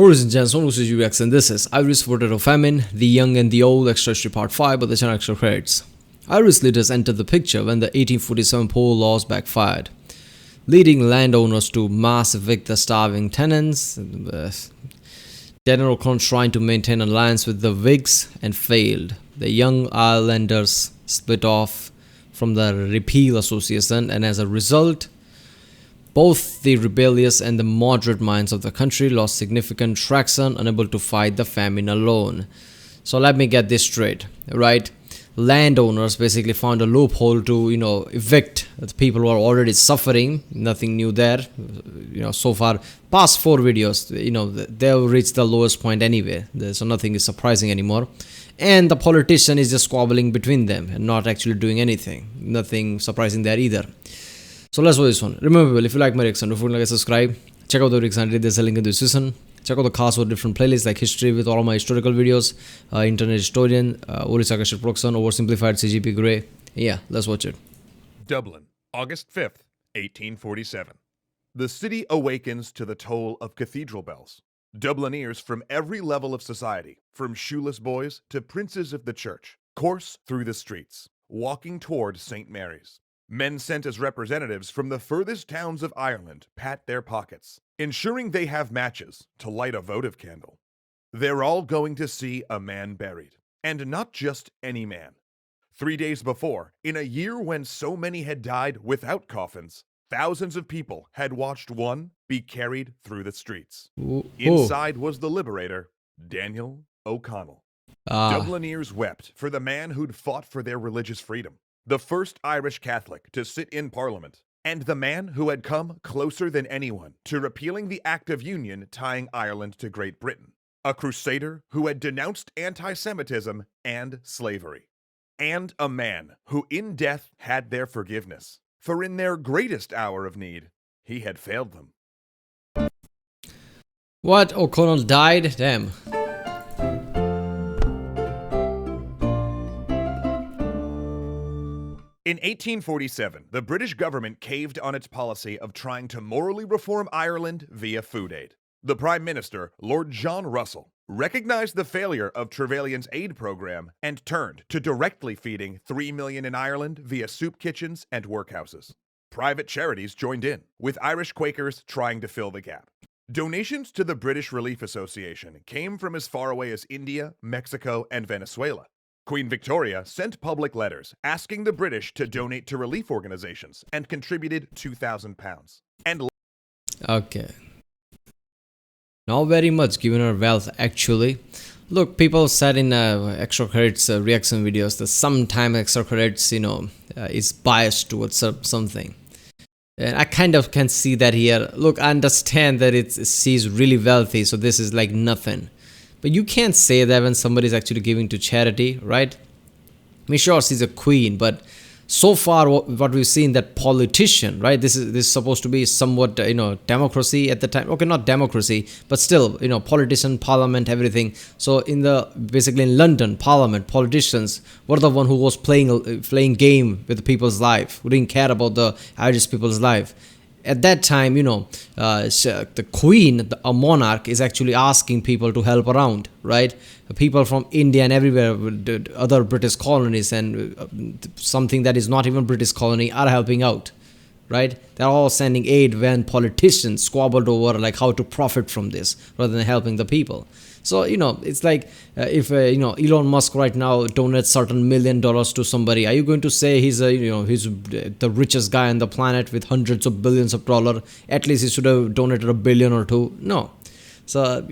Ladies and gents, this is UX and this is Iris voted of Famine, The Young and the Old, Extra History Part 5 of the channel Extra Credits. Irish leaders entered the picture when the 1847 poll laws backfired, leading landowners to mass evict the starving tenants. General O'Connor trying to maintain an alliance with the Whigs and failed. The Young Irelanders split off from the Repeal Association, and as a result, both the rebellious and the moderate minds of the country lost significant traction, unable to fight the famine alone. So let me get this straight, right? Landowners basically found a loophole to, evict the people who are already suffering. Nothing new there. So far, past 4 videos, they've reached the lowest point anyway. So nothing is surprising anymore. And the politician is just squabbling between them and not actually doing anything. Nothing surprising there either. So let's watch this one. Remember, if you like my reaction, don't forget to subscribe. Check out the reaction. There's a link in the description. Check out the cast for different playlists like history with all of my historical videos, internet historian, Orisakashir Proxon, oversimplified CGP Grey. Yeah, let's watch it. Dublin, August 5th, 1847. The city awakens to the toll of cathedral bells. Dublineers from every level of society, from shoeless boys to princes of the church, course through the streets, walking toward St. Mary's. Men sent as representatives from the furthest towns of Ireland pat their pockets, ensuring they have matches to light a votive candle. They're all going to see a man buried, and not just any man. 3 days before, in a year when so many had died without coffins, thousands of people had watched one be carried through the streets. Inside was the liberator, Daniel O'Connell. Dublineers wept for the man who'd fought for their religious freedom, the first Irish Catholic to sit in Parliament, and the man who had come closer than anyone to repealing the Act of Union tying Ireland to Great Britain, a crusader who had denounced anti-Semitism and slavery, and a man who in death had their forgiveness, for in their greatest hour of need, he had failed them. What? O'Connell died? Damn. In 1847, the British government caved on its policy of trying to morally reform Ireland via food aid. The Prime Minister, Lord John Russell, recognized the failure of Trevelyan's aid program and turned to directly feeding 3 million in Ireland via soup kitchens and workhouses. Private charities joined in, with Irish Quakers trying to fill the gap. Donations to the British Relief Association came from as far away as India, Mexico, and Venezuela. Queen Victoria sent public letters asking the British to donate to relief organizations and contributed £2,000. Okay. Not very much given her wealth, actually. Look, people said in Extra Credits reaction videos that sometimes Extra Credits, is biased towards something. And I kind of can see that here. Look, I understand that she's really wealthy, so this is like nothing. But you can't say that when somebody is actually giving to charity, right? I mean, sure, she's a queen, but so far what we've seen, that politician, right? This is supposed to be somewhat, democracy at the time. Okay, not democracy, but still, politician, parliament, everything. So basically in London, parliament, politicians were the one who was playing game with the people's life, who didn't care about the Irish people's life. At that time, the queen, a monarch, is actually asking people to help around, right? People from India and everywhere, other British colonies and something that is not even British colony are helping out, right? They're all sending aid when politicians squabbled over like how to profit from this rather than helping the people. So, it's like if, Elon Musk right now donates certain $1 million to somebody, are you going to say he's the richest guy on the planet with hundreds of billions of dollars? At least he should have donated $1 billion or $2 billion. No. So,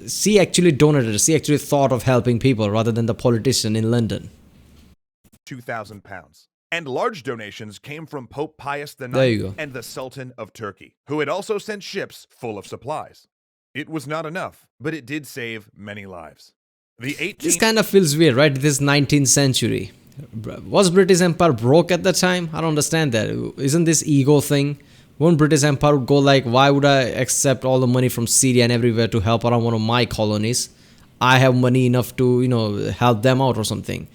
she actually donated. She actually thought of helping people rather than the politician in London. £2,000. And large donations came from Pope Pius IX and the Sultan of Turkey, who had also sent ships full of supplies. It was not enough, but it did save many lives. This kind of feels weird, right? This 19th century. Was British Empire broke at the time? I don't understand that. Isn't this ego thing? Won't British Empire would go like, why would I accept all the money from Syria and everywhere to help around one of my colonies? I have money enough to, help them out or something.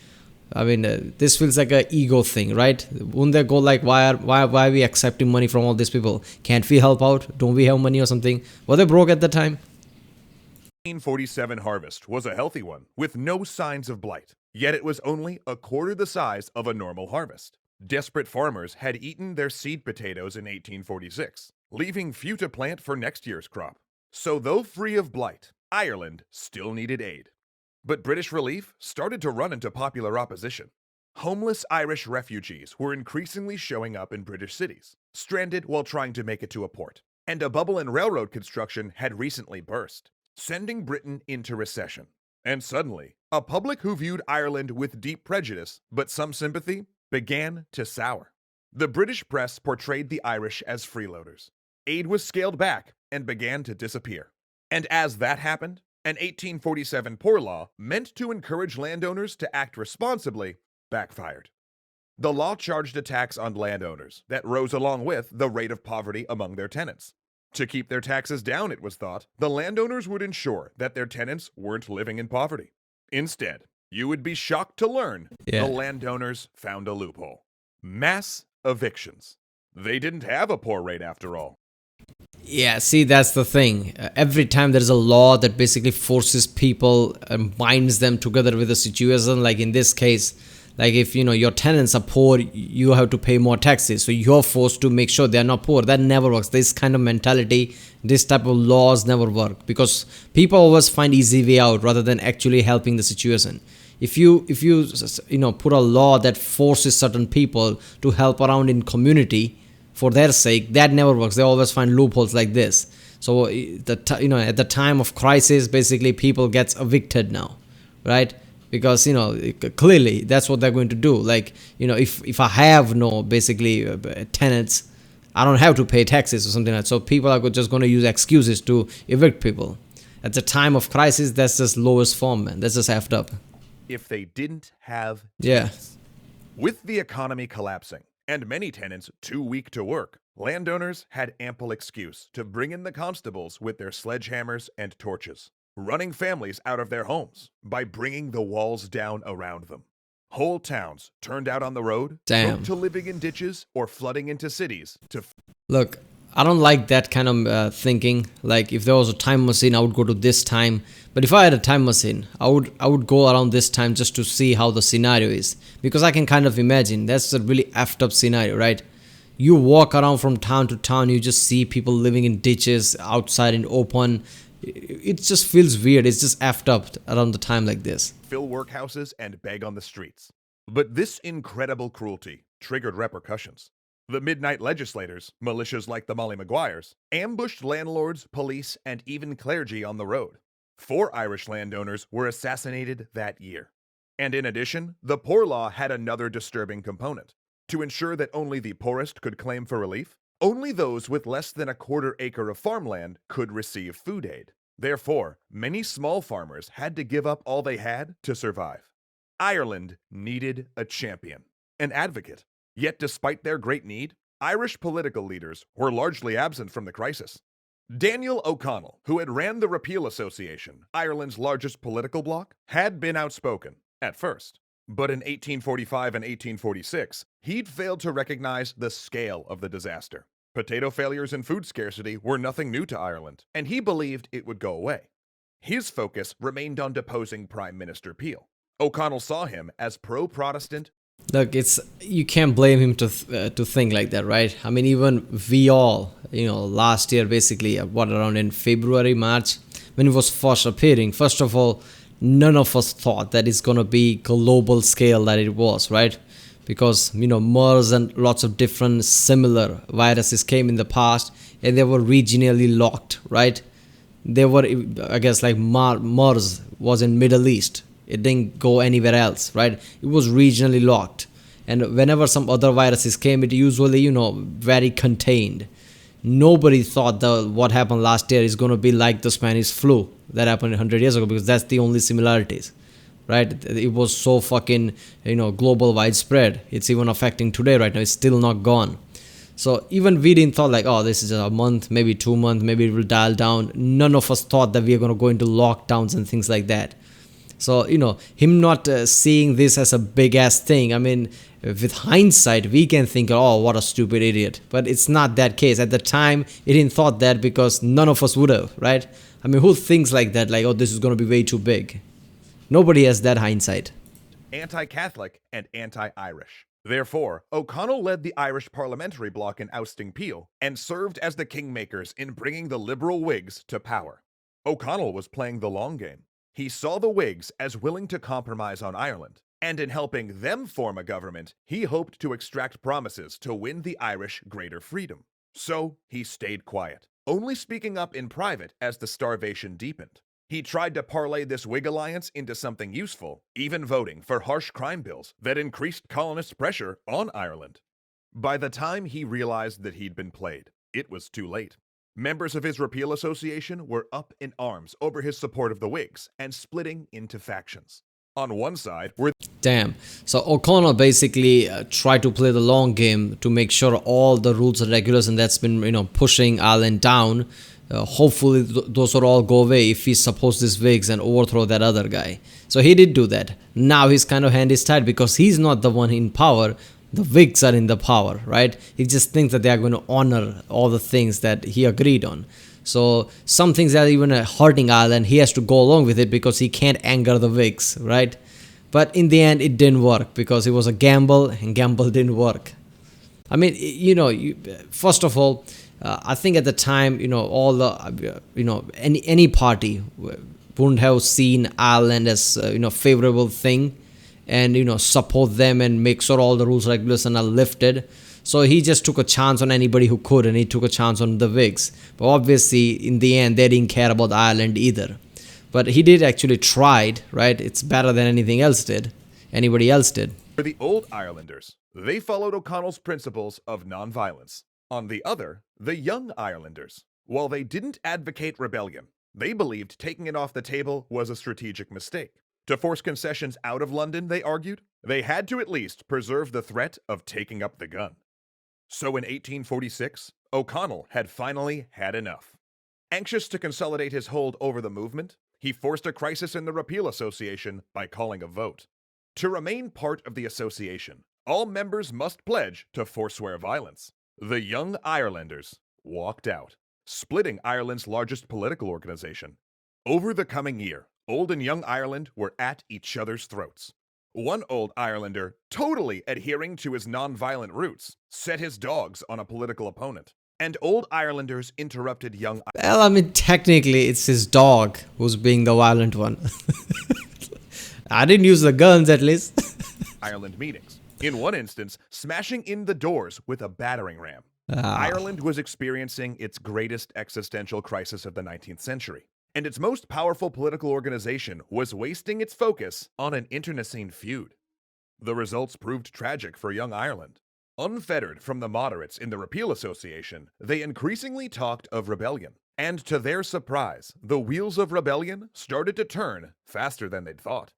I mean, this feels like an ego thing, right? Wouldn't they go like, why are we accepting money from all these people? Can't we help out? Don't we have money or something? Were they broke at the time? 1847 harvest was a healthy one with no signs of blight, yet it was only a quarter the size of a normal harvest. Desperate farmers had eaten their seed potatoes in 1846, leaving few to plant for next year's crop. So though free of blight, Ireland still needed aid. But British relief started to run into popular opposition. Homeless Irish refugees were increasingly showing up in British cities, stranded while trying to make it to a port. And a bubble in railroad construction had recently burst, sending Britain into recession. And suddenly, a public who viewed Ireland with deep prejudice, but some sympathy, began to sour. The British press portrayed the Irish as freeloaders. Aid was scaled back and began to disappear. And as that happened, an 1847 poor law meant to encourage landowners to act responsibly backfired. The law charged a tax on landowners that rose along with the rate of poverty among their tenants. To keep their taxes down, it was thought, the landowners would ensure that their tenants weren't living in poverty. Instead, you would be shocked to learn the landowners found a loophole. Mass evictions. They didn't have a poor rate after all. Yeah, see, that's the thing. Every time there's a law that basically forces people and binds them together with a situation, like in this case, like if your tenants are poor, you have to pay more taxes, so you're forced to make sure they're not poor. That never works. This kind of mentality, this type of laws never work, because people always find easy way out rather than actually helping the situation. If you put a law that forces certain people to help around in community for their sake, that never works. They always find loopholes like this. So at the time of crisis, basically people gets evicted now, right? Because clearly that's what they're going to do. Like if I have no basically tenants, I don't have to pay taxes or something like that. So people are just going to use excuses to evict people. At the time of crisis, that's just lowest form, man. That's just effed up. If they didn't have tenants. With the economy collapsing and many tenants too weak to work, landowners had ample excuse to bring in the constables with their sledgehammers and torches, running families out of their homes by bringing the walls down around them. Whole towns turned out on the road, to living in ditches or flooding into cities to... Look, I don't like that kind of thinking. Like if there was a time machine, I would go to this time. But if I had a time machine, I would go around this time just to see how the scenario is. Because I can kind of imagine, that's a really effed up scenario, right? You walk around from town to town, you just see people living in ditches, outside in open. It just feels weird. It's just effed up around the time like this. Fill workhouses and beg on the streets. But this incredible cruelty triggered repercussions. The midnight legislators, militias like the Molly Maguires, ambushed landlords, police, and even clergy on the road. 4 Irish landowners were assassinated that year. And in addition, the poor law had another disturbing component. To ensure that only the poorest could claim for relief, only those with less than a quarter acre of farmland could receive food aid. Therefore, many small farmers had to give up all they had to survive. Ireland needed a champion, an advocate. Yet despite their great need, Irish political leaders were largely absent from the crisis. Daniel O'Connell, who had ran the Repeal Association, Ireland's largest political bloc, had been outspoken at first. But in 1845 and 1846, he'd failed to recognize the scale of the disaster. Potato failures and food scarcity were nothing new to Ireland, and he believed it would go away. His focus remained on deposing Prime Minister Peel. O'Connell saw him as pro-Protestant. Look, you can't blame him to think like that, right? I mean, even we all, last year, basically, around in February, March, when it was first appearing, first of all, none of us thought that it's going to be global scale that it was, right? Because, MERS and lots of different similar viruses came in the past, and they were regionally locked, right? They were, I guess, like MERS was in Middle East. It didn't go anywhere else, right? It was regionally locked. And whenever some other viruses came, it usually, very contained. Nobody thought what happened last year is going to be like the Spanish flu that happened 100 years ago, because that's the only similarities, right? It was so fucking, global widespread. It's even affecting today right now. It's still not gone. So even we didn't thought like, oh, this is a month, maybe 2 months, maybe it will dial down. None of us thought that we are going to go into lockdowns and things like that. So, him not seeing this as a big ass thing. I mean, with hindsight, we can think, oh, what a stupid idiot. But it's not that case. At the time, he didn't thought that because none of us would have, right? I mean, who thinks like that? Like, oh, this is going to be way too big. Nobody has that hindsight. Anti-Catholic and anti-Irish. Therefore, O'Connell led the Irish parliamentary bloc in ousting Peel and served as the kingmakers in bringing the Liberal Whigs to power. O'Connell was playing the long game. He saw the Whigs as willing to compromise on Ireland, and in helping them form a government, he hoped to extract promises to win the Irish greater freedom. So he stayed quiet, only speaking up in private as the starvation deepened. He tried to parlay this Whig alliance into something useful, even voting for harsh crime bills that increased colonist pressure on Ireland. By the time he realized that he'd been played, it was too late. Members of his Repeal Association were up in arms over his support of the Whigs and splitting into factions. On one side were Damn. So O'Connell basically tried to play the long game to make sure all the rules and regulations that's been, pushing Ireland down. Hopefully those would all go away if he supports these Whigs and overthrow that other guy. So he did do that. Now his kind of hand is tied because he's not the one in power. The Whigs are in the power, right? He just thinks that they are going to honor all the things that he agreed on. So some things that are even hurting Ireland, he has to go along with it because he can't anger the Whigs, right? But in the end, it didn't work because it was a gamble, and gamble didn't work. I mean, first of all, I think at the time, all the, any party wouldn't have seen Ireland as, favorable thing and, support them and make sure all the rules regulations are lifted. So he just took a chance on anybody who could, and he took a chance on the Whigs. But obviously, in the end, they didn't care about Ireland either. But he did actually tried, right? It's better than anybody else did. For the Old Irelanders, they followed O'Connell's principles of nonviolence. On the other, the Young Irelanders, while they didn't advocate rebellion, they believed taking it off the table was a strategic mistake. To force concessions out of London, they argued, they had to at least preserve the threat of taking up the gun. So in 1846, O'Connell had finally had enough. Anxious to consolidate his hold over the movement, he forced a crisis in the Repeal Association by calling a vote. To remain part of the association, all members must pledge to forswear violence. The Young Irelanders walked out, splitting Ireland's largest political organization. Over the coming year, Old and Young Ireland were at each other's throats. One Old Irelander, totally adhering to his non-violent roots, set his dogs on a political opponent. And Old Irelanders interrupted Young Well, I mean, technically, it's his dog who's being the violent one. I didn't use the guns, at least. Ireland meetings. In one instance, smashing in the doors with a battering ram. Ireland was experiencing its greatest existential crisis of the 19th century, and its most powerful political organization was wasting its focus on an internecine feud. The results proved tragic for Young Ireland. Unfettered from the moderates in the Repeal Association, they increasingly talked of rebellion. And to their surprise, the wheels of rebellion started to turn faster than they'd thought.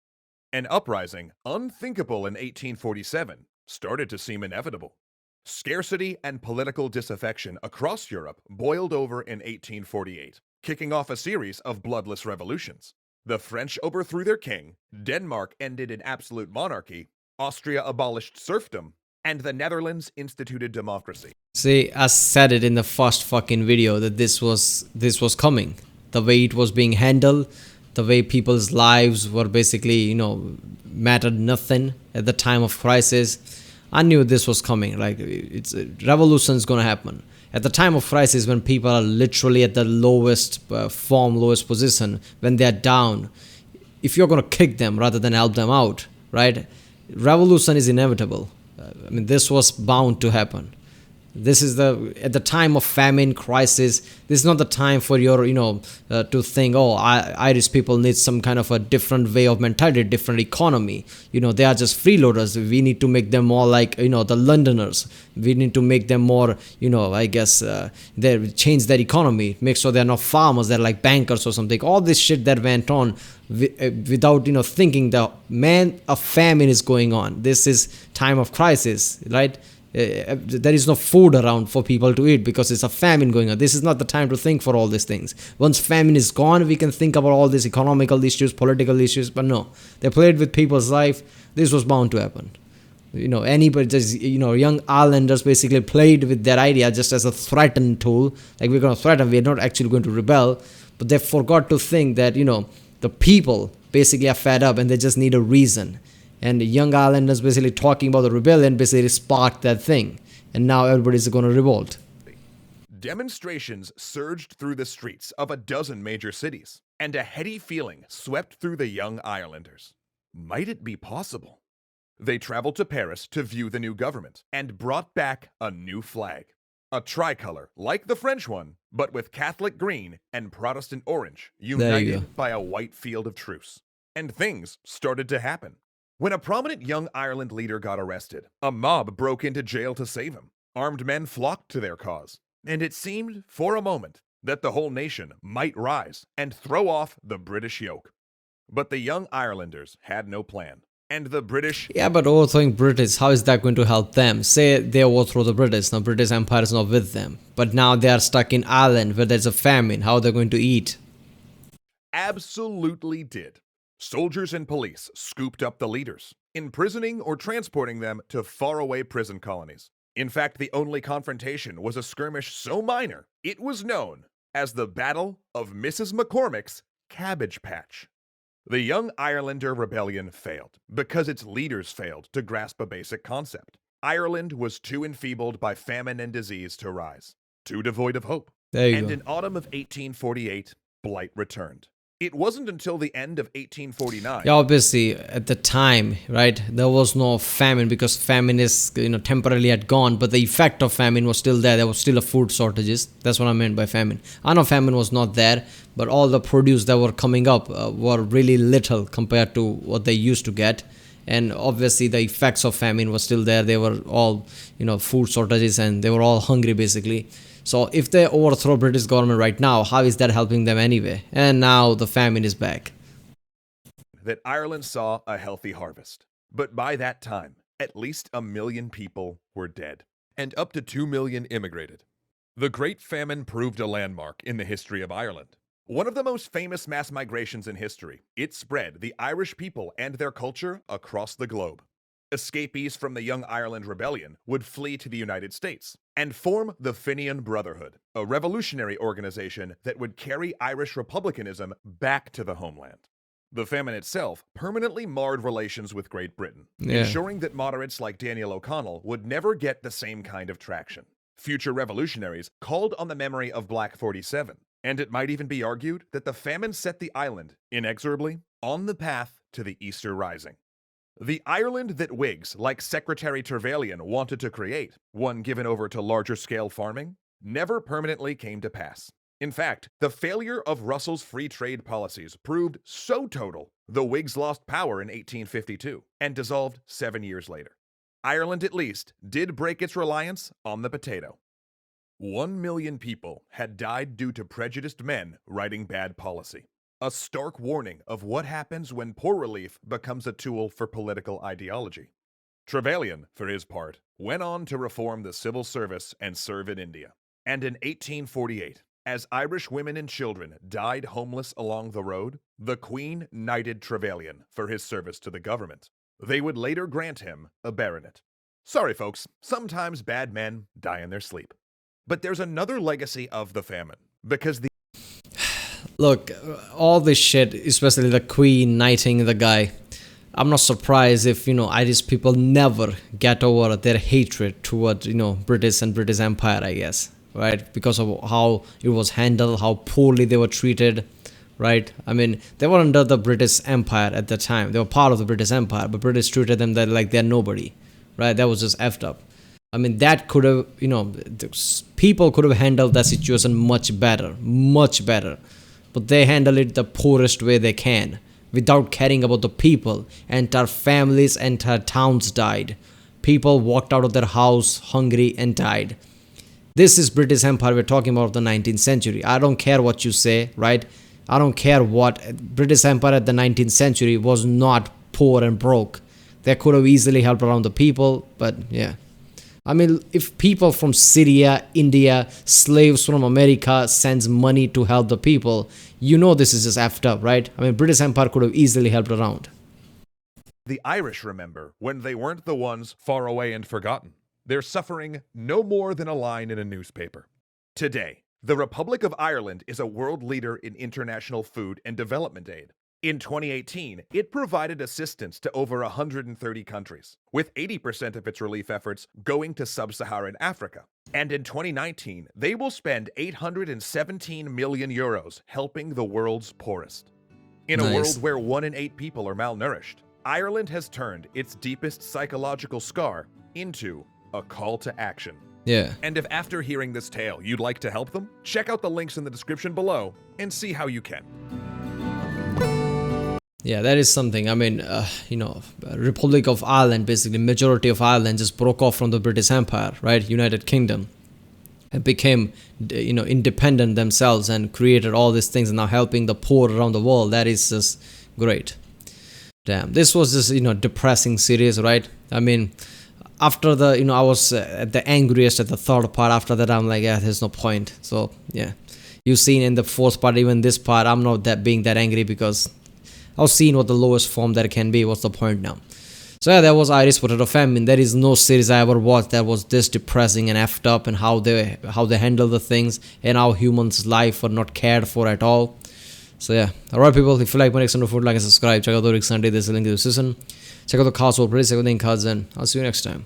An uprising, unthinkable in 1847, started to seem inevitable. Scarcity and political disaffection across Europe boiled over in 1848, kicking off a series of bloodless revolutions. The French overthrew their king, Denmark ended in absolute monarchy, Austria abolished serfdom, and the Netherlands instituted democracy. See, I said it in the first fucking video that this was coming. The way it was being handled, the way people's lives were basically, mattered nothing at the time of crisis. I knew this was coming. Like, revolution is going to happen. At the time of crisis, when people are literally at the lowest lowest position, when they're down, if you're going to kick them rather than help them out, right? Revolution is inevitable. I mean, this was bound to happen. This is at the time of famine, crisis. This is not the time for your, to think, Irish people need some kind of a different way of mentality, different economy. They are just freeloaders. We need to make them more like, the Londoners. We need to make them more, they change their economy, make sure they're not farmers, they're like bankers or something. All this shit that went on without, thinking a famine is going on. This is time of crisis, right? There is no food around for people to eat because it's a famine going on. This is not the time to think for all these things. Once famine is gone, we can think about all these economical issues, political issues, but no. They played with people's life. This was bound to happen. Anybody just, Young Irelanders basically played with their idea just as a threaten tool. Like, we're going to threaten, we're not actually going to rebel. But they forgot to think that, the people basically are fed up and they just need a reason. And the young islanders basically talking about the rebellion basically sparked that thing. And now everybody's going to revolt. Demonstrations surged through the streets of a dozen major cities, and a heady feeling swept through the young Irelanders. Might it be possible? They traveled to Paris to view the new government and brought back a new flag. A tricolor like the French one, but with Catholic green and Protestant orange, There you go. united by a white field of truce. And things started to happen. When a prominent young Ireland leader got arrested, a mob broke into jail to save him. Armed men flocked to their cause, and it seemed, for a moment, that the whole nation might rise and throw off the British yoke. But the young Irelanders had no plan, and the British... Yeah, but overthrowing British, how is that going to help them? Say they overthrow the British, now British Empire is not with them. But now they are stuck in Ireland where there's a famine, how are they going to eat? absolutely did. Soldiers and police scooped up the leaders, imprisoning or transporting them to faraway prison colonies. In fact, the only confrontation was a skirmish so minor, it was known as the Battle of Mrs. McCormick's Cabbage Patch. The Young Irelander Rebellion failed because its leaders failed to grasp a basic concept. Ireland was too enfeebled by famine and disease to rise, too devoid of hope. There you And go. in autumn of 1848, blight returned. It wasn't until the end of 1849. Yeah, obviously at the time, right, there was no famine because famine is, temporarily had gone, but the effect of famine was still there. There was still a food shortages. That's what I meant by famine. I know famine was not there, but all the produce that were coming up were really little compared to what they used to get. And obviously the effects of famine were still there. They were all, food shortages, and they were all hungry basically. So if they overthrow British government right now, how is that helping them anyway? And now the famine is back. That Ireland saw a healthy harvest. But by that time, at least 1 million people were dead, and up to 2 million immigrated. The Great Famine proved a landmark in the history of Ireland. One of the most famous mass migrations in history, it spread the Irish people and their culture across the globe. Escapees from the Young Ireland Rebellion would flee to the United States and form the Fenian Brotherhood, a revolutionary organization that would carry Irish republicanism back to the homeland. The famine itself permanently marred relations with Great Britain, Yeah. ensuring that moderates like Daniel O'Connell would never get the same kind of traction. Future revolutionaries called on the memory of Black 47, and it might even be argued that the famine set the island, inexorably, on the path to the Easter Rising. The Ireland that Whigs like Secretary Trevelyan wanted to create, one given over to larger-scale farming, never permanently came to pass. In fact, the failure of Russell's free trade policies proved so total, the Whigs lost power in 1852 and dissolved 7 years later. Ireland, at least, did break its reliance on the potato. 1 million people had died due to prejudiced men writing bad policy. A stark warning of what happens when poor relief becomes a tool for political ideology. Trevelyan, for his part, went on to reform the civil service and serve in India. And in 1848, as Irish women and children died homeless along the road, the Queen knighted Trevelyan for his service to the government. They would later grant him a baronet. Sorry, folks, sometimes bad men die in their sleep. But there's another legacy of the famine, because the Look, all this shit, especially the Queen knighting the guy, I'm not surprised if, Irish people never get over their hatred toward, British and British Empire, I guess, right? Because of how it was handled, how poorly they were treated, right? I mean, they were under the British Empire at the time. They were part of the British Empire, but British treated them like they're nobody, right? That was just effed up. I mean, that could have, people could have handled that situation much better, much better. But they handle it the poorest way they can, without caring about the people. Entire families, entire towns died. People walked out of their house hungry and died. This is British Empire we're talking about of the 19th century. I don't care what you say, right? I don't care what. British Empire at the 19th century was not poor and broke. They could have easily helped around the people, but yeah. I mean, if people from Syria, India, slaves from America sends money to help the people, this is just effed up, right? I mean, British Empire could have easily helped around. The Irish remember when they weren't the ones far away and forgotten. Their suffering no more than a line in a newspaper. Today, The Republic of Ireland is a world leader in international food and development aid. In 2018, it provided assistance to over 130 countries, with 80% of its relief efforts going to sub-Saharan Africa. And in 2019, they will spend 817 million euros helping the world's poorest. In a Nice. world where 1 in 8 people are malnourished, Ireland has turned its deepest psychological scar into a call to action. Yeah. And if after hearing this tale you'd like to help them, check out the links in the description below and see how you can. Yeah, that is something. I mean, Republic of Ireland, basically majority of Ireland just broke off from the British Empire, right? United Kingdom. And became, independent themselves and created all these things and now helping the poor around the world. That is just great. Damn, this was just, depressing series, right? I mean, after the, I was at the angriest at the third part. After that, I'm like, yeah, there's no point. So, yeah. You've seen in the fourth part, even this part, I'm not being that angry because I was seeing what the lowest form there can be. What's the point now? So yeah, that was Irish Potato Famine. There is no series I ever watched that was this depressing and effed up, and how they handle the things and how humans' life are not cared for at all. So yeah, alright people, if you like my next food, like and subscribe. Check out the Rick Sunday. There's a link in the description. Check out the cards for pretty, check out the cards, and I'll see you next time.